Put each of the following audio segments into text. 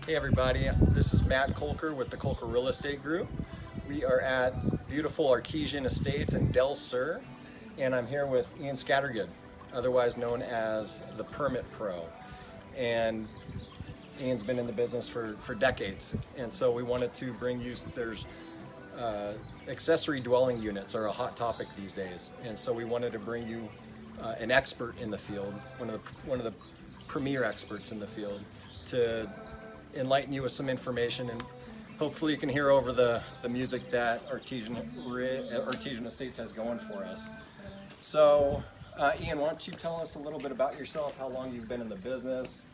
Hey everybody, this is Matt Kolker with the Kolker Real Estate Group. We are at beautiful Artesian Estates in Del Sur, and I'm here with Ian Scattergood, otherwise known as the Permit Pro. And Ian's been in the business for decades, and so we wanted to bring you, accessory dwelling units are a hot topic these days, and so we wanted to bring you an expert in the field, one of the premier experts in the field, to enlighten you with some information, and hopefully you can hear over the music that Artesian Estates has going for us. So Ian, why don't you tell us a little bit about yourself, how long you've been in the business,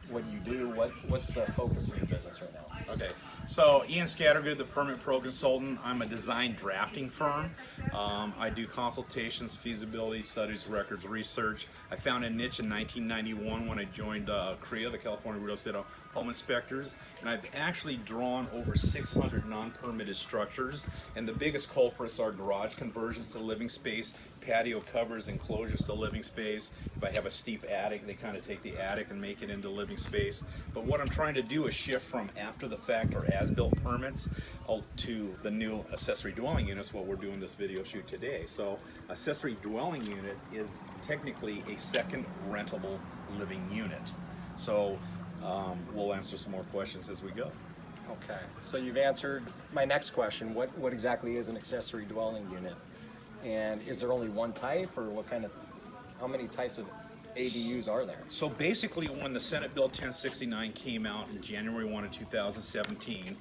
what you do, what's the focus of your business right now? Okay, so Ian Scattergood, the Permit Pro Consultant. I'm a design drafting firm. I do consultations, feasibility studies, records, research. I found a niche in 1991 when I joined CREA, the California Real Estate Home Inspectors, and I've actually drawn over 600 non-permitted structures, and the biggest culprits are garage conversions to living space, patio covers, enclosures to living space. If I have a steep attic, they kind of take the attic and make it into living space. But what I'm trying to do is shift from after the fact or as-built permits to the new accessory dwelling units, what we're doing this video shoot today. So accessory dwelling unit is technically a second rentable living unit. So we'll answer some more questions as we go. Okay, so you've answered my next question. What exactly is an accessory dwelling unit? And is there only one type, or how many types of ADUs are there? So basically, when the Senate Bill 1069 came out in January 1 of 2017,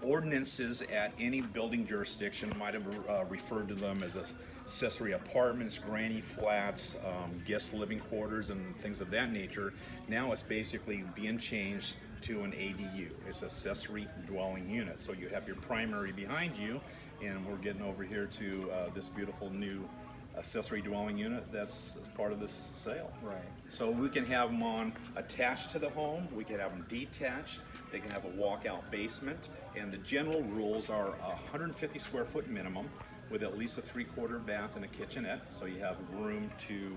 ordinances at any building jurisdiction might have referred to them as accessory apartments, granny flats, guest living quarters, and things of that nature. Now it's basically being changed to an ADU. It's accessory dwelling unit. So you have your primary behind you, and we're getting over here to this beautiful new accessory dwelling unit that's part of this sale. Right. So we can have them on attached to the home, we can have them detached, they can have a walkout basement, and the general rules are 150 square foot minimum with at least a 3/4 bath and a kitchenette, so you have room to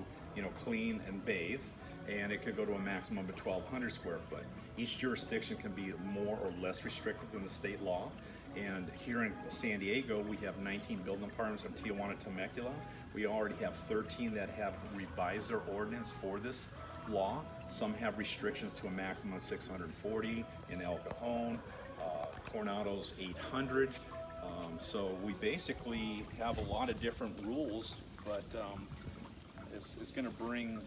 clean and bathe, and it could go to a maximum of 1,200 square foot. Each jurisdiction can be more or less restrictive than the state law. And here in San Diego, we have 19 building departments in Tijuana, Temecula. We already have 13 that have revised their ordinance for this law. Some have restrictions to a maximum of 640 in El Cajon, Coronado's 800. So we basically have a lot of different rules, but it's going to bring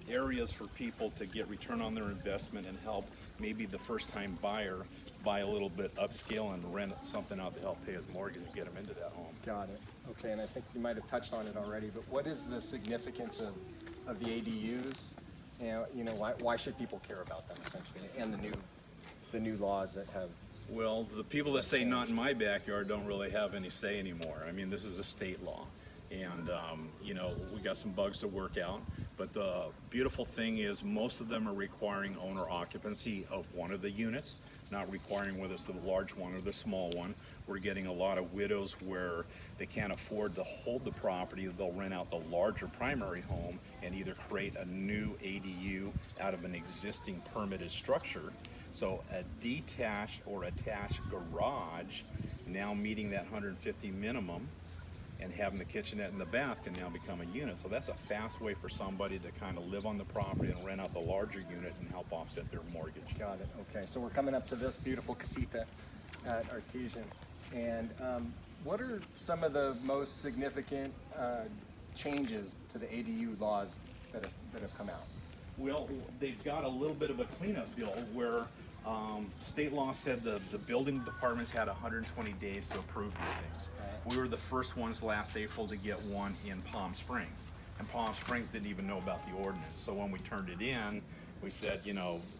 areas for people to get return on their investment and help maybe the first-time buyer buy a little bit upscale and rent something out to help pay his mortgage and get him into that home. Got it. Okay, and I think you might have touched on it already, but what is the significance of the ADUs? Why should people care about them essentially, and the new laws that have? Well, the people that say not in my backyard don't really have any say anymore. I mean, this is a state law, and we got some bugs to work out. But the beautiful thing is most of them are requiring owner occupancy of one of the units, not requiring whether it's the large one or the small one. We're getting a lot of widows where they can't afford to hold the property. They'll rent out the larger primary home and either create a new ADU out of an existing permitted structure. So a detached or attached garage, now meeting that 150 minimum, and having the kitchenette and the bath can now become a unit. So that's a fast way for somebody to kind of live on the property and rent out the larger unit and help offset their mortgage. Got it. Okay, so we're coming up to this beautiful casita at Artesian. And what are some of the most significant changes to the ADU laws that have come out? Well, they've got a little bit of a cleanup bill where state law said the building departments had 120 days to approve these things. We were the first ones last April to get one in Palm Springs, and Palm Springs didn't even know about the ordinance. So when we turned it in, we said,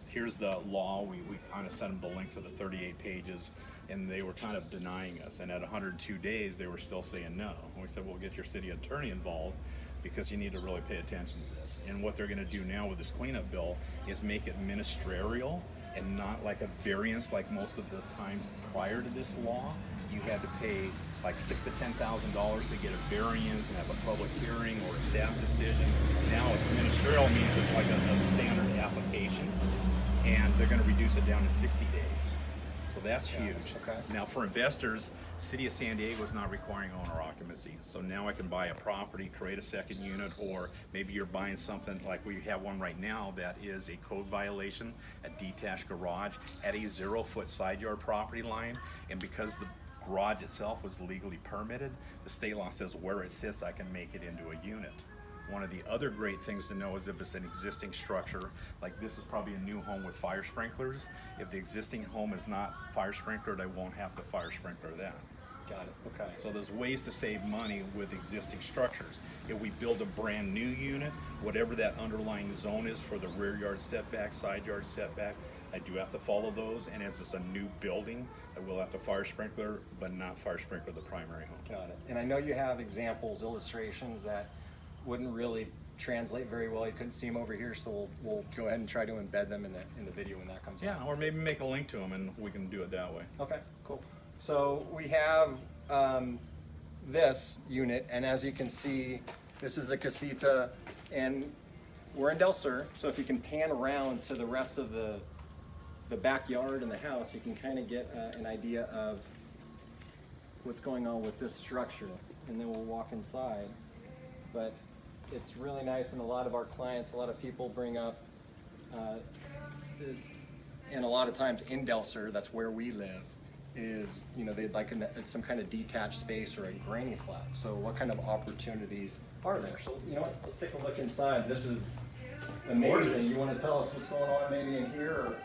here's the law. We kind of sent them the link to the 38 pages, and they were kind of denying us. And at 102 days, they were still saying no. And we said, well, get your city attorney involved, because you need to really pay attention to this. And what they're going to do now with this cleanup bill is make it ministerial and not like a variance like most of the times prior to this law. You had to pay like $6,000 to $10,000 to get a variance and have a public hearing or a staff decision. Now it's ministerial, means it's like a standard application. and they're going to reduce it down to 60 days. So that's huge. Okay. Now for investors, City of San Diego is not requiring owner occupancy. So now I can buy a property, create a second unit, or maybe you're buying something like we have one right now that is a code violation, a detached garage at a 0-foot side yard property line. And because the garage itself was legally permitted, the state law says where it sits, I can make it into a unit. One of the other great things to know is if it's an existing structure, like this is probably a new home with fire sprinklers. If the existing home is not fire sprinklered, I won't have to fire sprinkler that. Got it. Okay. So there's ways to save money with existing structures. If we build a brand new unit, whatever that underlying zone is for the rear yard setback, side yard setback, I do have to follow those. And as it's a new building, I will have to fire sprinkler, but not fire sprinkler the primary home. Got it. And I know you have examples, illustrations that wouldn't really translate very well. You couldn't see them over here, so we'll go ahead and try to embed them in the video when that comes out. Yeah, or maybe make a link to them and we can do it that way. Okay, cool. So we have this unit, and as you can see, this is the casita, and we're in Del Sur, so if you can pan around to the rest of the backyard and the house, you can kind of get an idea of what's going on with this structure, and then we'll walk inside. But it's really nice, and a lot of our clients, a lot of people bring up, and a lot of times in Del Sur, that's where we live, is, you know, they'd like some kind of detached space or a granny flat. So what kind of opportunities are there? So, you know what, let's take a look inside. This is amazing. You want to tell us what's going on maybe in here? Or?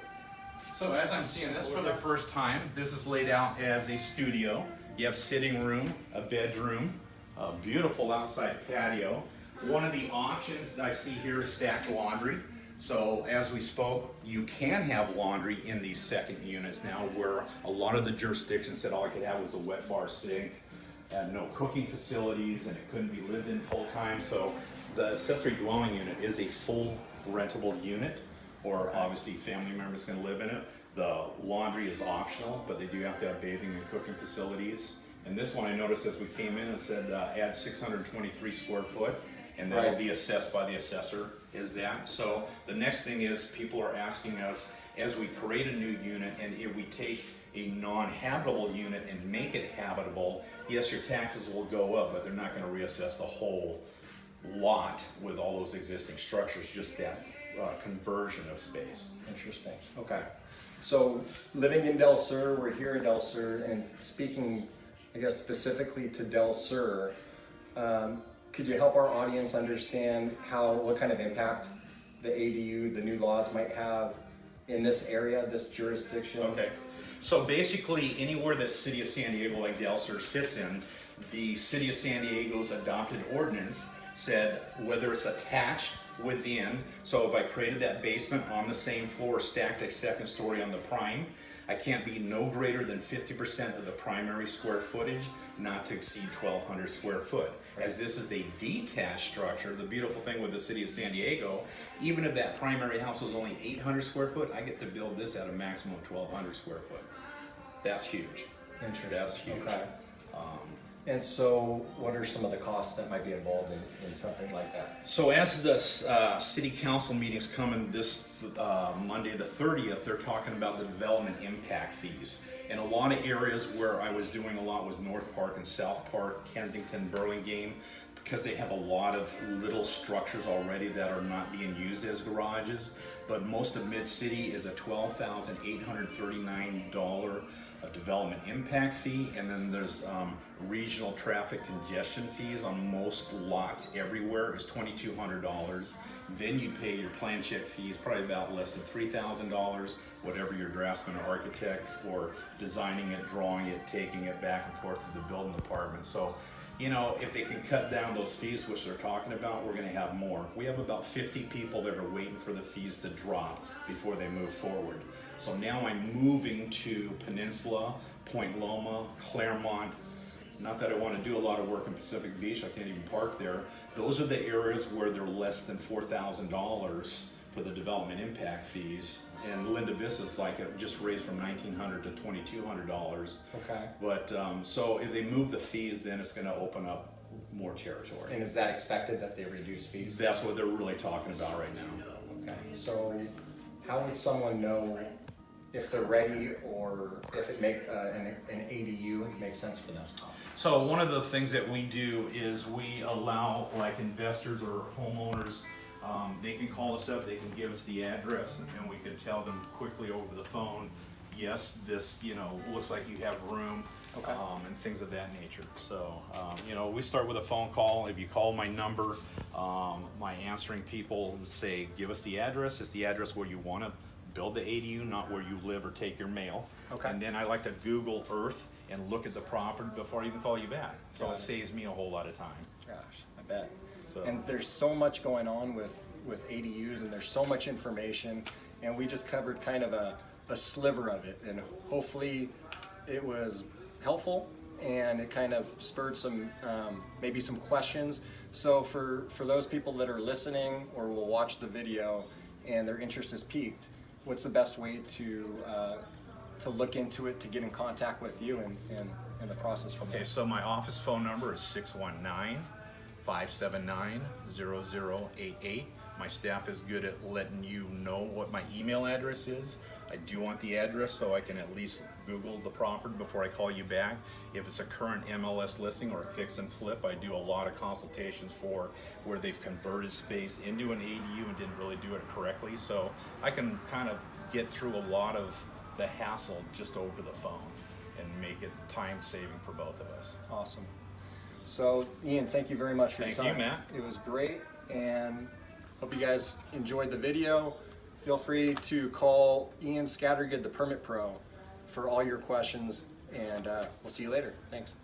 So as I'm seeing this for the first time, this is laid out as a studio. You have sitting room, a bedroom, a beautiful outside patio. One of the options I see here is stacked laundry. So as we spoke, you can have laundry in these second units now, where a lot of the jurisdictions said all I could have was a wet bar sink and no cooking facilities, and it couldn't be lived in full time. So the accessory dwelling unit is a full rentable unit, or obviously family members can live in it. The laundry is optional, but they do have to have bathing and cooking facilities. And this one I noticed as we came in, it said add 623 square foot, and that'll be assessed by the assessor, is that. So the next thing is people are asking us, as we create a new unit, and if we take a non-habitable unit and make it habitable, yes, your taxes will go up, but they're not gonna reassess the whole lot with all those existing structures, just that conversion of space. Interesting. Okay. So living in Del Sur, we're here in Del Sur, and speaking, I guess, specifically to Del Sur, could you help our audience understand what kind of impact the ADU, the new laws might have in this area, this jurisdiction? Okay. So basically, anywhere that City of San Diego, like Del Sur, sits in, the City of San Diego's adopted ordinance said whether it's attached within, so if I created that basement on the same floor, stacked a second story on the prime, I can't be no greater than 50% of the primary square footage, not to exceed 1,200 square foot. As this is a detached structure, the beautiful thing with the City of San Diego, even if that primary house was only 800 square foot, I get to build this at a maximum of 1,200 square foot. That's huge. Interesting. That's huge. Okay. And so what are some of the costs that might be involved in something like that? So as the city council meetings coming this Monday the 30th, they're talking about the development impact fees. In a lot of areas where I was doing a lot was North Park and South Park, Kensington, Burlingame, because they have a lot of little structures already that are not being used as garages. But most of Mid-City is a $12,839 development impact fee, and then there's regional traffic congestion fees on most lots everywhere is $2,200. Then you pay your plan check fees, probably about less than $3,000, whatever your draftsman or architect for designing it, drawing it, taking it back and forth to the building department. So, you know, if they can cut down those fees, which they're talking about, we're going to have more. We have about 50 people that are waiting for the fees to drop before they move forward. So now I'm moving to Peninsula, Point Loma, Claremont. Not that I want to do a lot of work in Pacific Beach, I can't even park there. Those are the areas where they're less than $4,000 for the development impact fees. And Linda Vista's like it just raised from $1,900 to $2,200. Okay. But so if they move the fees, then it's going to open up more territory. And is that expected that they reduce fees? That's what they're really talking about right now. Okay. So how would someone know if they're ready or if it an ADU makes sense for them? So one of the things that we do is we allow like investors or homeowners, they can call us up, they can give us the address, and we can tell them quickly over the phone, yes, this, looks like you have room, Okay. And things of that nature. So, we start with a phone call. If you call my number, my answering people say, give us the address. It's the address where you want to build the ADU, not where you live or take your mail. Okay. And then I like to Google Earth and look at the property before I even call you back. So Got it it. saves me a whole lot of time. Gosh, I bet. So- And there's so much going on with ADUs, and there's so much information, and we just covered kind of a sliver of it, and hopefully it was helpful and it kind of spurred some maybe some questions. So for those people that are listening or will watch the video and their interest is piqued, what's the best way to look into it, to get in contact with you and the process from there? Okay, so my office phone number is 619-579-0088. My staff is good at letting you know what my email address is. I do want the address so I can at least Google the property before I call you back. If it's a current MLS listing or a fix and flip, I do a lot of consultations for where they've converted space into an ADU and didn't really do it correctly. So I can kind of get through a lot of the hassle just over the phone and make it time saving for both of us. Awesome. So Ian, thank you very much for your time. Thank you, Matt. It was great, and hope you guys enjoyed the video. Feel free to call Ian Scattergood, the Permit Pro, for all your questions, and we'll see you later. Thanks.